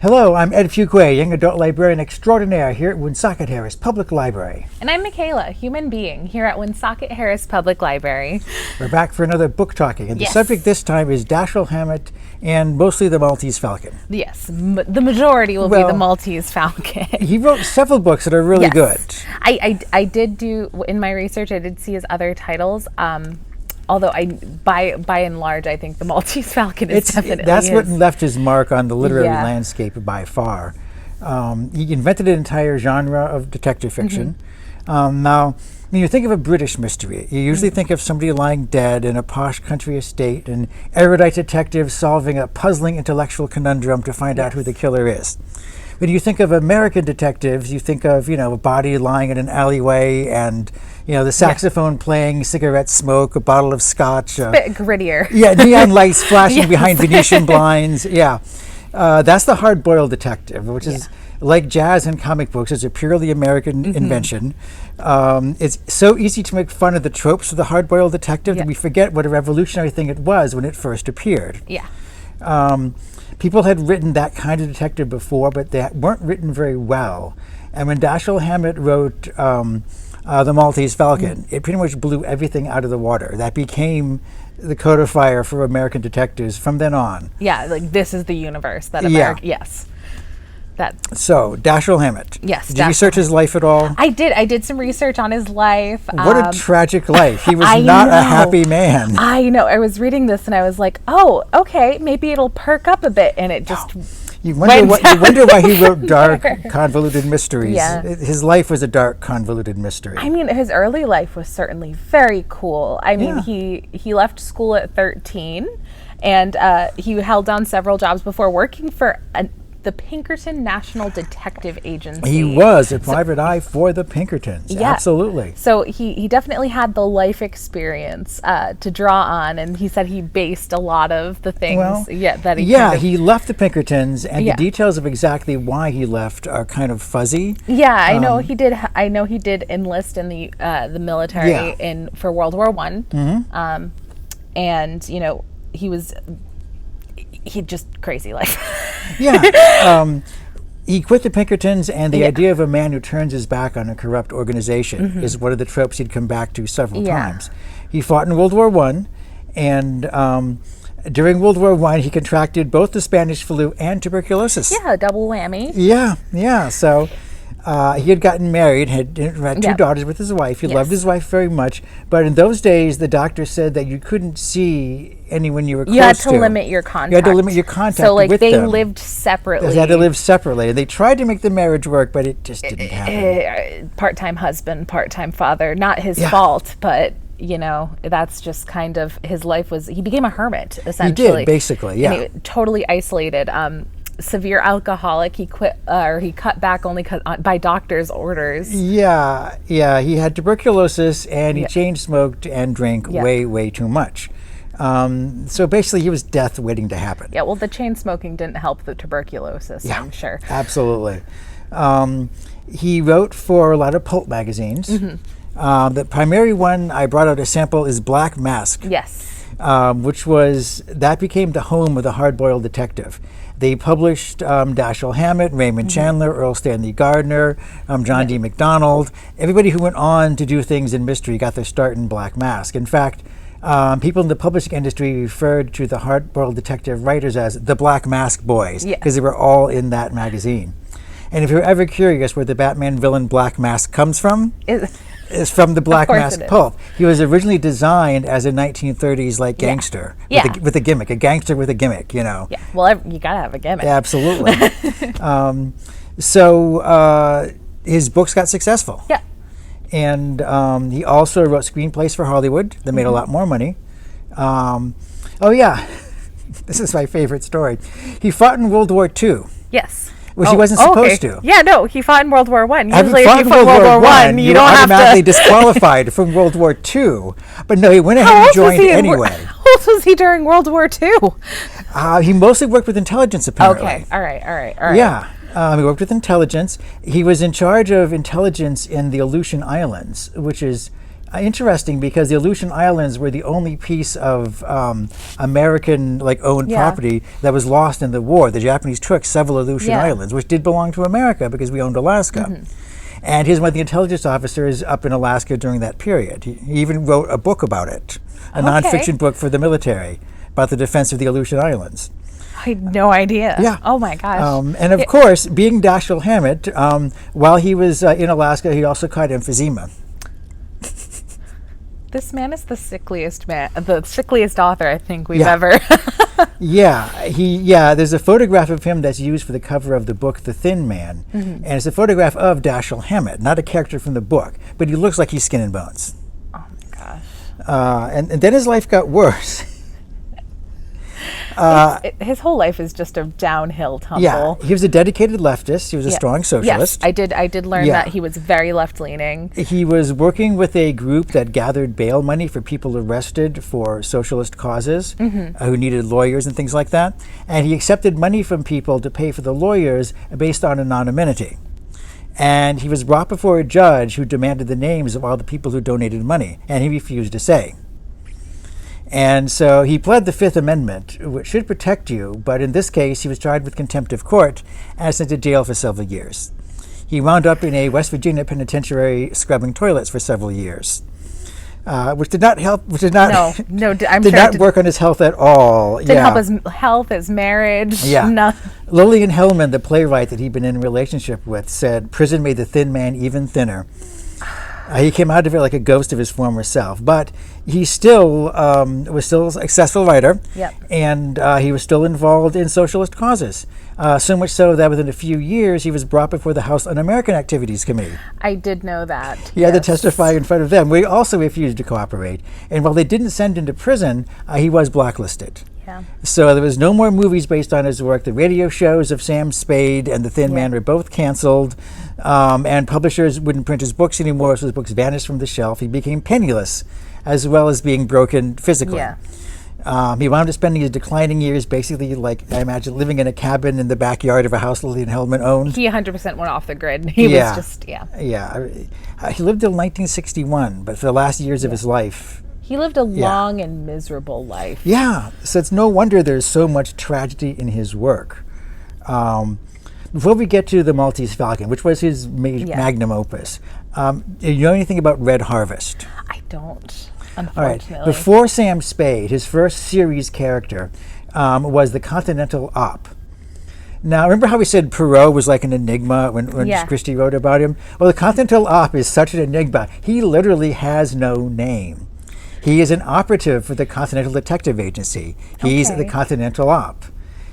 Hello, I'm Ed Fuquay, young adult librarian extraordinaire here at Woonsocket Harris Public Library. And I'm Michaela, human being, here at Woonsocket Harris Public Library. We're back for another book talking, and Yes. the subject this time is Dashiell Hammett and mostly the Maltese Falcon. Yes, the majority will be the Maltese Falcon. He wrote several books that are really good. I did do, in my research, I did see his other titles. Although by and large, I think the Maltese Falcon is definitely That's his. what left his mark on the literary Yeah. landscape by far. He invented an entire genre of detective fiction. Now, when you think of a British mystery, you usually think of somebody lying dead in a posh country estate, and erudite detectives solving a puzzling intellectual conundrum to find out who the killer is. When you think of American detectives, you think of, a body lying in an alleyway and, the saxophone playing, cigarette smoke, a bottle of scotch. A bit grittier. Yeah, neon lights flashing behind Venetian blinds. Yeah. That's the hard-boiled detective, which is like jazz and comic books. It's a purely American invention. It's so easy to make fun of the tropes of the hard-boiled detective that we forget what a revolutionary thing it was when it first appeared. Yeah. People had written that kind of detective before, but they weren't written very well. And when Dashiell Hammett wrote The Maltese Falcon, it pretty much blew everything out of the water. That became the codifier for American detectives from then on. Yeah, like this is the universe that America, yes. So, Dashiell Hammett. Yes. Did you research his life at all? I did. I did some research on his life. What a tragic life. He was I not a know. happy man. I know. I was reading this and I was like, oh, okay, maybe it'll perk up a bit. And it just You wonder why he wrote dark, there. convoluted mysteries. Yeah. His life was a dark, convoluted mystery. I mean, his early life was certainly very cool. I mean, he left school at 13 and he held down several jobs before working for the Pinkerton National Detective Agency. He was a private eye for the Pinkertons. Yeah. Absolutely. So he definitely had the life experience to draw on, and he said he based a lot of the things that he he left the Pinkertons, and the details of exactly why he left are kind of fuzzy. Yeah, I know he did. I know he did enlist in the military for World War I. And he just crazy life. He quit the Pinkertons, and the idea of a man who turns his back on a corrupt organization is one of the tropes he'd come back to several times. He fought in World War I, and during World War I, he contracted both the Spanish flu and tuberculosis. Yeah, double whammy. Yeah. So he had gotten married, had two daughters with his wife. He loved his wife very much, but in those days, the doctor said that you couldn't see anyone you were close to. You had to limit your contact. You had to limit your contact so, with them. they lived separately. They had to live separately. They tried to make the marriage work, but it just didn't happen. Part-time husband, part-time father. Not his fault, but that's just kind of his life was. He became a hermit essentially. He did, basically. Yeah. And he totally isolated. Severe alcoholic. He quit or he cut back only by doctor's orders. Yeah. He had tuberculosis, and he chain smoked and drank way too much. So basically, he was death waiting to happen. Yeah. Well, the chain smoking didn't help the tuberculosis. I'm sure. Absolutely. He wrote for a lot of pulp magazines. The primary one I brought out a sample is Black Mask. Yes. That became the home of the hard-boiled detective. They published Dashiell Hammett, Raymond Chandler, Earl Stanley Gardner, John D. MacDonald. Everybody who went on to do things in mystery got their start in Black Mask. In fact, people in the publishing industry referred to the hard-boiled detective writers as the Black Mask Boys because they were all in that magazine. And if you're ever curious where the Batman villain Black Mask comes from, it's from the Black Mask pulp. He was originally designed as a 1930s gangster with a gimmick, a gangster with a gimmick, Yeah, well, you gotta have a gimmick. Absolutely. So his books got successful. Yeah. And he also wrote screenplays for Hollywood that made a lot more money. This is my favorite story. He fought in World War II. Yes. Which he wasn't supposed to. Yeah, no, he fought in World War I. Usually if you fought World War I, you don't automatically disqualified from World War II. But no, he went ahead and joined anyway. How old was he during World War II? He mostly worked with intelligence, apparently. Okay, all right. Yeah, he worked with intelligence. He was in charge of intelligence in the Aleutian Islands, which is interesting because the Aleutian Islands were the only piece of American owned property that was lost in the war. The Japanese took several Aleutian Islands, which did belong to America because we owned Alaska. And he's one of the intelligence officers up in Alaska during that period. He even wrote a book about it, a nonfiction book for the military about the defense of the Aleutian Islands. I had no idea. Yeah. Oh my gosh. And of course, being Dashiell Hammett, while he was in Alaska, he also caught emphysema. This man is the sickliest author I think we've ever. There's a photograph of him that's used for the cover of the book The Thin Man, and it's a photograph of Dashiell Hammett, not a character from the book, but he looks like he's skin and bones. Oh my gosh. And then his life got worse. His whole life is just a downhill tumble. Yeah, he was a dedicated leftist. He was a strong socialist. Yes, I did learn that he was very left-leaning. He was working with a group that gathered bail money for people arrested for socialist causes who needed lawyers and things like that. And he accepted money from people to pay for the lawyers based on anonymity. And he was brought before a judge who demanded the names of all the people who donated money, and he refused to say. And so he pled the Fifth Amendment, which should protect you, but in this case, he was tried with contempt of court and sent to jail for several years. He wound up in a West Virginia penitentiary scrubbing toilets for several years, which did not help. Did not work on his health at all. Didn't help his health, his marriage. Yeah. Nothing. Lillian Hellman, the playwright that he'd been in a relationship with, said, "Prison made the thin man even thinner." He came out of it like a ghost of his former self, but he still was still a successful writer, and he was still involved in socialist causes. So much so that within a few years, he was brought before the House Un-American Activities Committee. I did know that. He had to testify in front of them. We also refused to cooperate, and while they didn't send him to prison, he was blacklisted. Yeah. So there was no more movies based on his work. The radio shows of Sam Spade and The Thin Man were both canceled, and publishers wouldn't print his books anymore, so his books vanished from the shelf. He became penniless, as well as being broken physically. He wound up spending his declining years basically, like I imagine, living in a cabin in the backyard of a house Lillian Hellman owned. He 100% went off the grid. He was just, He lived till 1961, but for the last years of his life, he lived a long and miserable life. Yeah, so it's no wonder there's so much tragedy in his work. Before we get to the Maltese Falcon, which was his magnum opus, do you know anything about Red Harvest? I don't, unfortunately. All right. Before Sam Spade, his first series character was the Continental Op. Now, remember how we said Perot was like an enigma when Christie wrote about him? Well, the Continental Op is such an enigma. He literally has no name. He is an operative for the Continental Detective Agency. He's the Continental Op.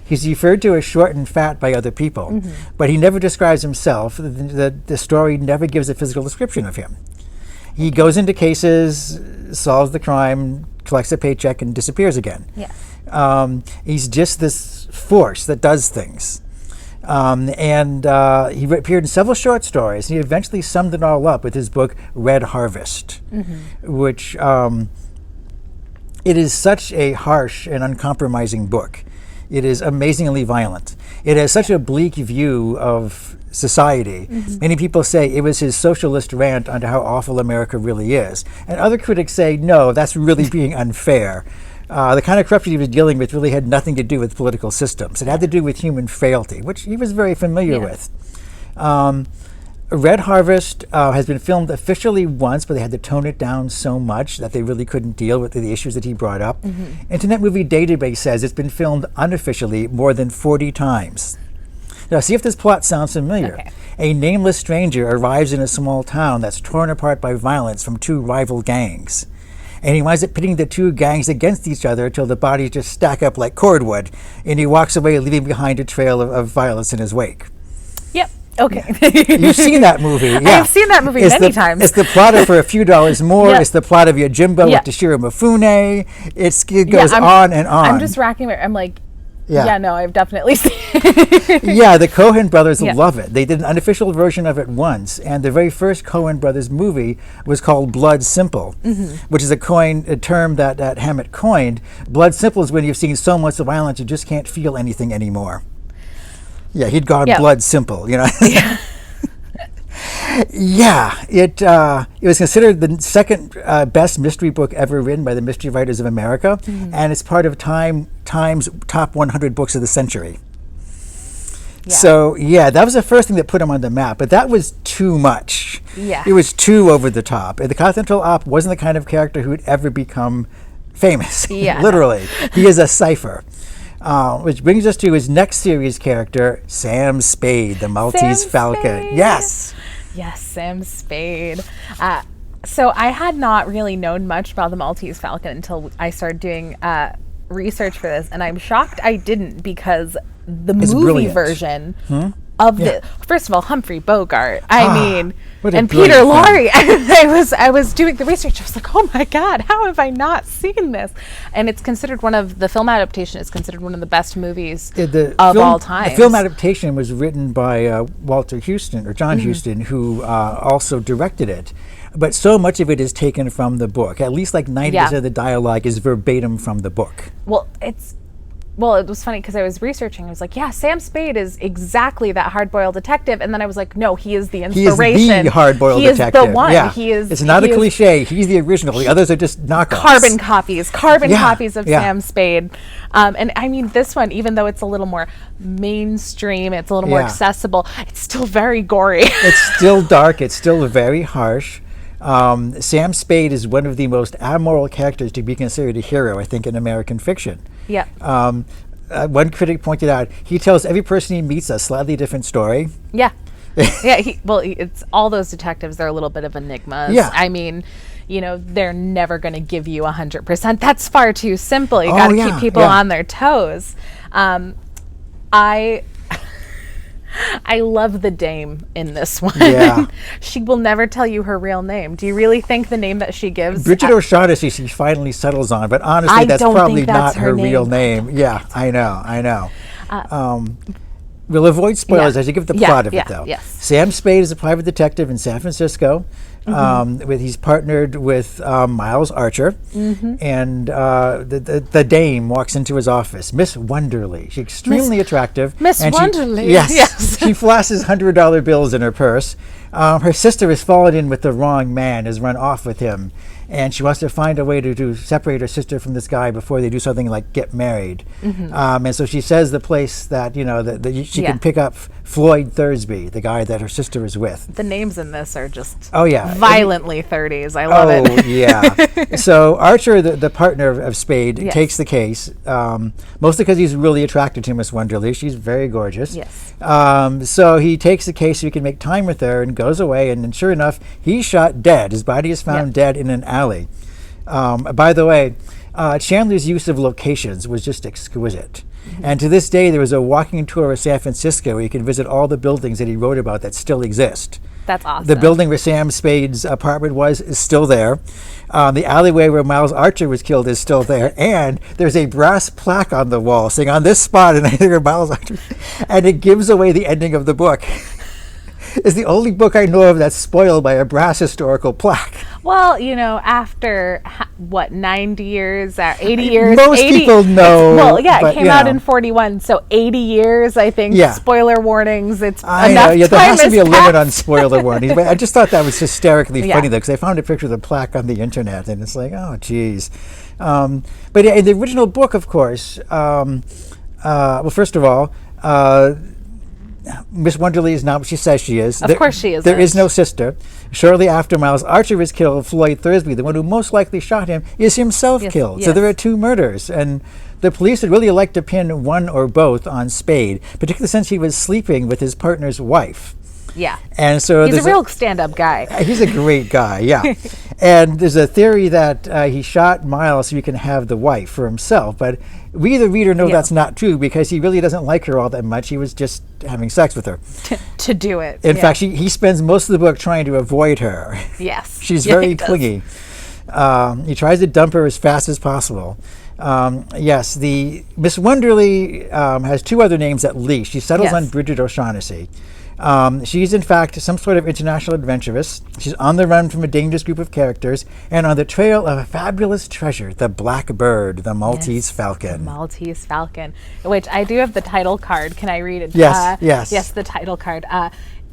He's referred to as short and fat by other people, but he never describes himself. The story never gives a physical description of him. He goes into cases, solves the crime, collects a paycheck, and disappears again. He's just this force that does things. He appeared in several short stories, and he eventually summed it all up with his book Red Harvest, which it is such a harsh and uncompromising book. It is amazingly violent. It has such a bleak view of society. Many people say it was his socialist rant on how awful America really is. And other critics say, no, that's really being unfair. The kind of corruption he was dealing with really had nothing to do with political systems. It had to do with human frailty, which he was very familiar with. Red Harvest has been filmed officially once, but they had to tone it down so much that they really couldn't deal with the issues that he brought up. Internet Movie Database says it's been filmed unofficially more than 40 times. Now, see if this plot sounds familiar. A nameless stranger arrives in a small town that's torn apart by violence from two rival gangs. And he winds up pitting the two gangs against each other until the bodies just stack up like cordwood, and he walks away leaving behind a trail of violence in his wake. Okay. You've seen that movie. I've seen that movie many times. It's the plot of For a Few Dollars More. It's the plot of Yojimbo with Toshiro Mifune. It goes on and on. I'm just racking my, I'm like, no, I've definitely seen it. The Coen brothers love it. They did an unofficial version of it once, and the very first Coen brothers movie was called Blood Simple, which is a term that Hammett coined. Blood Simple is when you've seen so much violence you just can't feel anything anymore. He'd gone blood simple, Yeah, it was considered the second best mystery book ever written by the Mystery Writers of America, and it's part of Time's top 100 books of the century. Yeah. So yeah, that was the first thing that put him on the map, but that was too much. Yeah. It was too over the top. The Continental Op wasn't the kind of character who would ever become famous. Yeah. Literally, he is a cipher. Which brings us to his next series character, Sam Spade, the Maltese Falcon. Spade. Yes. Yes, Sam Spade. So I had not really known much about the Maltese Falcon until I started doing research for this, and I'm shocked I didn't, because the It's movie brilliant. version of the, first of all, Humphrey Bogart, and brilliant Peter film. Lorre. I was doing the research. I was like, oh my God, how have I not seen this? And it's considered the film adaptation is considered one of the best movies all time. The film adaptation was written by Walter Huston, or John Huston, who also directed it. But so much of it is taken from the book. At least like 90% of the dialogue is verbatim from the book. Well, it was funny because I was researching. I was like, yeah, Sam Spade is exactly that hard-boiled detective. And then I was like, no, he is the inspiration. He is the hard-boiled detective. He is the one. Yeah. He is. It's not a cliche. He's the original. The others are just knockoffs. Carbon copies of Yeah. Sam Spade. And I mean, this one, even though it's a little more mainstream, it's a little more accessible, it's still very gory. It's still dark. It's still very harsh. Sam Spade is one of the most amoral characters to be considered a hero, I think, in American fiction. Yeah. One critic pointed out, he tells every person he meets a slightly different story. Yeah. Yeah. It's all those detectives. They're a little bit of enigmas. Yeah. I mean, they're never going to give you 100%. That's far too simple. You got to keep people on their toes. I love the dame in this one. Yeah. She will never tell you her real name. Do you really think the name that she gives? Bridget O'Shaughnessy, she finally settles on, but honestly, I that's don't probably think that's not her her real name. name. Yeah, I know. We'll avoid spoilers as you give the plot of it, though. Yes. Sam Spade is a private detective in San Francisco. He's partnered with Miles Archer, and the dame walks into his office, Miss Wonderly. She's extremely attractive. Miss and Wonderly. Yes. She flashes $100 bills in her purse. Her sister has fallen in with the wrong man, has run off with him, and she wants to find a way to separate her sister from this guy before they do something like get married. And so she says the place that she can pick up Floyd Thursby, the guy that her sister is with. The names in this are just violently 30s. I love it. Oh, yeah. So Archer, the partner of Spade, takes the case, mostly because he's really attracted to Miss Wonderly. She's very gorgeous. Yes. So he takes the case so he can make time with her and goes away, and sure enough, he's shot dead. His body is found dead in an alley. By the way, Chandler's use of locations was just exquisite. And to this day, there is a walking tour of San Francisco where you can visit all the buildings that he wrote about that still exist. That's awesome. The building where Sam Spade's apartment was is still there. The alleyway where Miles Archer was killed is still there. And there's a brass plaque on the wall saying, on this spot, and I think of Miles Archer. And it gives away the ending of the book. It's the only book I know of that's spoiled by a brass historical plaque. Well, after 90 years, 80 years. Most people know. It came out in 41, so 80 years, I think. Yeah. Spoiler warnings. It's I enough know. Yeah, there time has to be a passed. limit on spoiler warnings. But I just thought that was hysterically funny, though, because I found a picture of the plaque on the internet, and it's like, oh, geez. But in the original book, of course, well, first of all, Miss Wonderly is not what she says she is. Of course she is. There is no sister. Shortly after Miles Archer is killed, Floyd Thursby, the one who most likely shot him, is himself killed. Yes. So there are two murders. And the police would really like to pin one or both on Spade, particularly since he was sleeping with his partner's wife. Yeah. And so he's a real stand-up guy. He's a great guy, yeah. And there's a theory that he shot Miles so he can have the wife for himself. But we, the reader, know that's not true because he really doesn't like her all that much. He was just having sex with her. To do it. In fact, he spends most of the book trying to avoid her. Yes. She's very clingy. He tries to dump her as fast as possible. Yes, the Miss Wonderly has two other names at least. She settles on Bridget O'Shaughnessy. She's in fact some sort of international adventuress. She's on the run from a dangerous group of characters and on the trail of a fabulous treasure, the Black Bird, the Maltese Falcon. The Maltese Falcon, which I do have the title card. Can I read it? Yes, yes. Yes, the title card.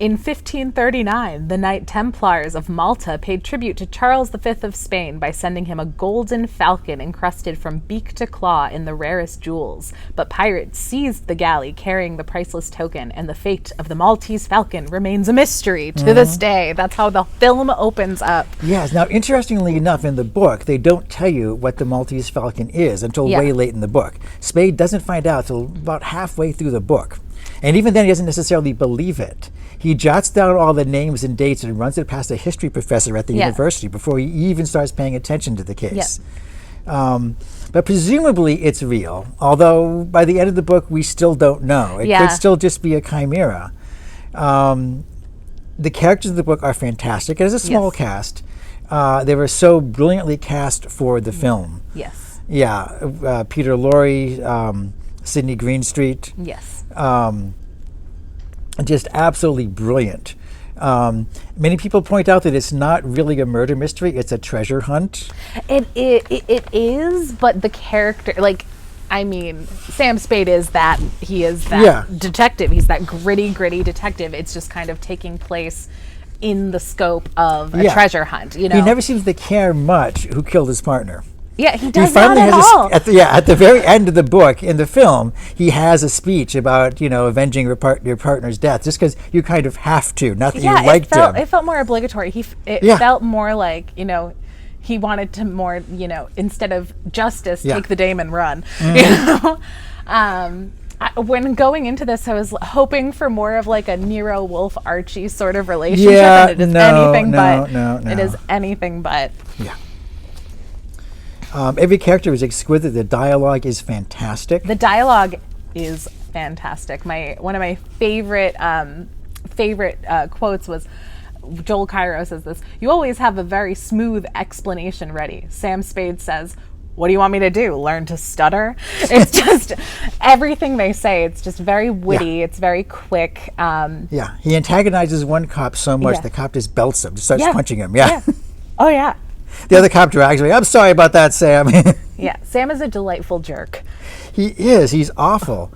In 1539, the Knight Templars of Malta paid tribute to Charles V of Spain by sending him a golden falcon encrusted from beak to claw in the rarest jewels. But pirates seized the galley carrying the priceless token, and the fate of the Maltese Falcon remains a mystery to this day. That's how the film opens up. Yes. Now, interestingly enough, in the book, they don't tell you what the Maltese Falcon is until way late in the book. Spade doesn't find out till about halfway through the book. And even then, he doesn't necessarily believe it. He jots down all the names and dates and runs it past a history professor at the university before he even starts paying attention to the case. But presumably it's real, although by the end of the book, we still don't know. It could still just be a chimera. The characters of the book are fantastic. It has a small cast. They were so brilliantly cast for the film. Yes. Yeah. Peter Lorre, Sidney Greenstreet. Yes. Just absolutely brilliant. Many people point out that it's not really a murder mystery, it's a treasure hunt. It is, but the character, like, I mean, Sam Spade is that. He is that detective. He's that gritty detective. It's just kind of taking place in the scope of a treasure hunt, you know? He never seems to care much who killed his partner. Yeah, he does not at all. At the very end of the book, in the film, he has a speech about, avenging your partner's death, just because you kind of have to, not that you liked him. It felt more obligatory. It felt more like, he wanted to more, instead of justice, take the dame and run. When going into this, I was hoping for more of like a Nero Wolf Archie sort of relationship, and it is anything but. It is anything but. Yeah. Every character is exquisite. The dialogue is fantastic. The dialogue is fantastic. One of my favorite quotes was, Joel Cairo says this: "You always have a very smooth explanation ready." Sam Spade says, "What do you want me to do? Learn to stutter?" It's just everything they say. It's just very witty. It's very quick. He antagonizes one cop so much the cop just belts him, just starts punching him. Oh yeah. The other cop drags me. I'm sorry about that, Sam. Sam is a delightful jerk. He is. He's awful.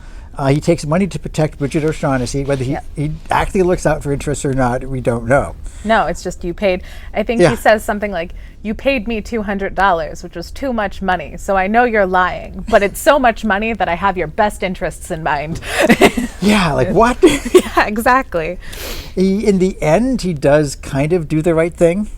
He takes money to protect Bridget O'Shaughnessy. Whether he actually looks out for interests or not, we don't know. No, it's just you paid. I think he says something like, "You paid me $200, which was too much money. So I know you're lying, but it's so much money that I have your best interests in mind." Like what? Yeah, exactly. In the end, he does kind of do the right thing.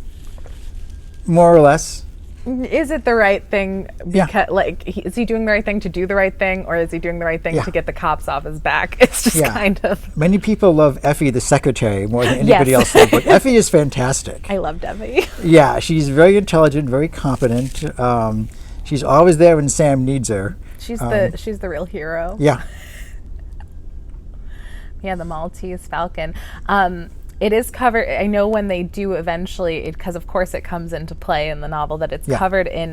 More or less. Is it the right thing? Because, is he doing the right thing to do the right thing, or is he doing the right thing to get the cops off his back? It's just kind of. Many people love Effie, the secretary, more than anybody else. But Effie is fantastic. I loved Effie. Yeah, she's very intelligent, very competent. She's always there when Sam needs her. She's the real hero. Yeah. The Maltese Falcon. It is covered. I know when they do eventually, because of course it comes into play in the novel, that it's covered in.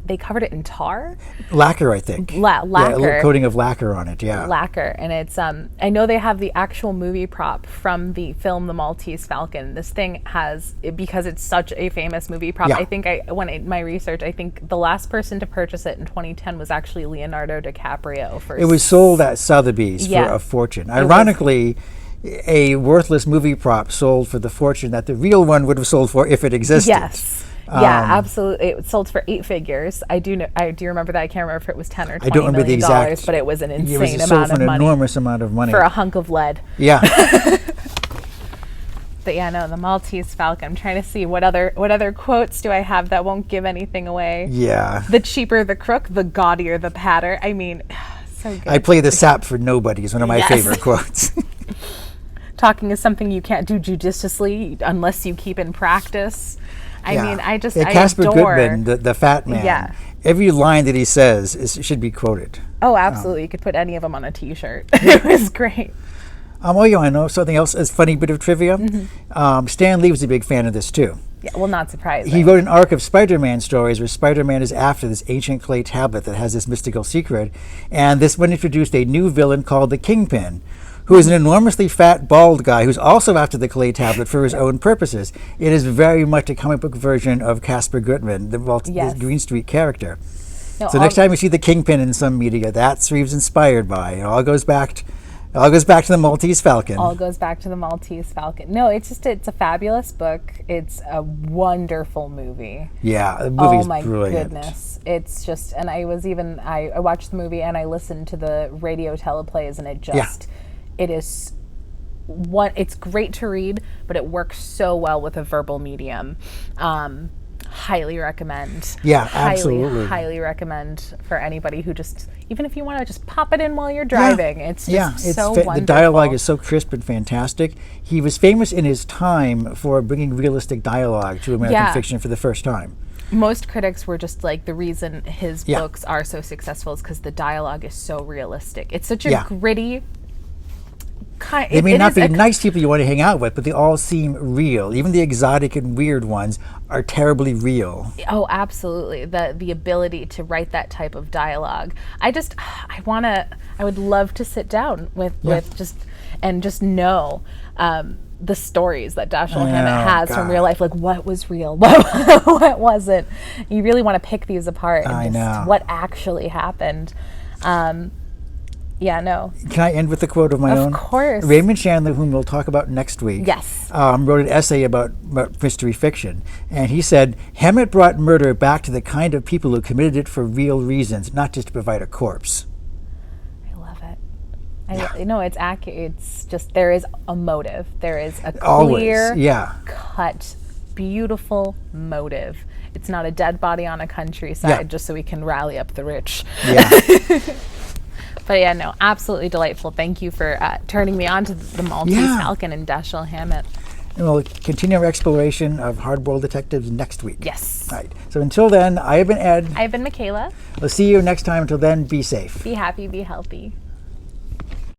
They covered it in tar, lacquer, I think. Lacquer, a little coating of lacquer on it. Yeah, lacquer, and it's. I know they have the actual movie prop from the film The Maltese Falcon. This thing has, because it's such a famous movie prop. I think my research, I think the last person to purchase it in 2010 was actually Leonardo DiCaprio. It was sold at Sotheby's for a fortune. Ironically, a worthless movie prop sold for the fortune that the real one would have sold for if it existed. Yes. Absolutely. It sold for 8 figures. I do remember that. I can't remember if it was $10 or $20 I don't remember the exact, but it was an insane amount of money. It was sold for an enormous amount of money. For a hunk of lead. Yeah. But the Maltese Falcon. I'm trying to see what other quotes do I have that won't give anything away. Yeah. The cheaper the crook, the gaudier the patter. I mean, so good. I play the sap for nobody is one of my favorite quotes. Talking is something you can't do judiciously unless you keep in practice. I mean, I Casper adore Goodman, the fat man. Yeah. Every line that he says should be quoted. Oh, absolutely. You could put any of them on a T-shirt. It was great. I know something else as funny bit of trivia. Stan Lee was a big fan of this too. Yeah, well, not surprising. He wrote an arc of Spider-Man stories where Spider-Man is after this ancient clay tablet that has this mystical secret, and this one introduced a new villain called the Kingpin, who is an enormously fat, bald guy who's also after the clay tablet for his own purposes. It is very much a comic book version of Casper Goodman, the Green Street character. So next time you see the Kingpin in some media, that's who he was inspired by. It all goes back all goes back to the Maltese Falcon. All goes back to the Maltese Falcon. No, it's a fabulous book. It's a wonderful movie. Yeah, the movie is my brilliant. Goodness. It's just, and I watched the movie and I listened to the radio teleplays, and it is it's great to read, but it works so well with a verbal medium. Highly recommend. Yeah, absolutely. Highly recommend for anybody who even if you want to just pop it in while you're driving. It's just so wonderful. The dialogue is so crisp and fantastic. He was famous in his time for bringing realistic dialogue to American fiction for the first time. Most critics were just like, the reason his books are so successful is because the dialogue is so realistic. It's such a gritty They may not be nice people you want to hang out with, but they all seem real. Even the exotic and weird ones are terribly real. Oh, absolutely. The ability to write that type of dialogue. I would love to sit down with just know the stories that Dashiell Hammett has from real life. Like, what was real? What wasn't? You really want to pick these apart and what actually happened. Yeah, no. Can I end with a quote of my own? Of course. Raymond Chandler, whom we'll talk about next week, wrote an essay about mystery fiction. And he said, Hammett brought murder back to the kind of people who committed it for real reasons, not just to provide a corpse. I love it. No, it's accurate. It's just, there is a motive. There is a clear, cut, beautiful motive. It's not a dead body on a countryside just so we can rally up the rich. Yeah. But yeah, no, absolutely delightful. Thank you for turning me on to the Maltese Falcon and Dashiell Hammett. And we'll continue our exploration of hard-boiled detectives next week. Yes. All right. So until then, I have been Ed. I have been Michaela. We'll see you next time. Until then, be safe. Be happy, be healthy.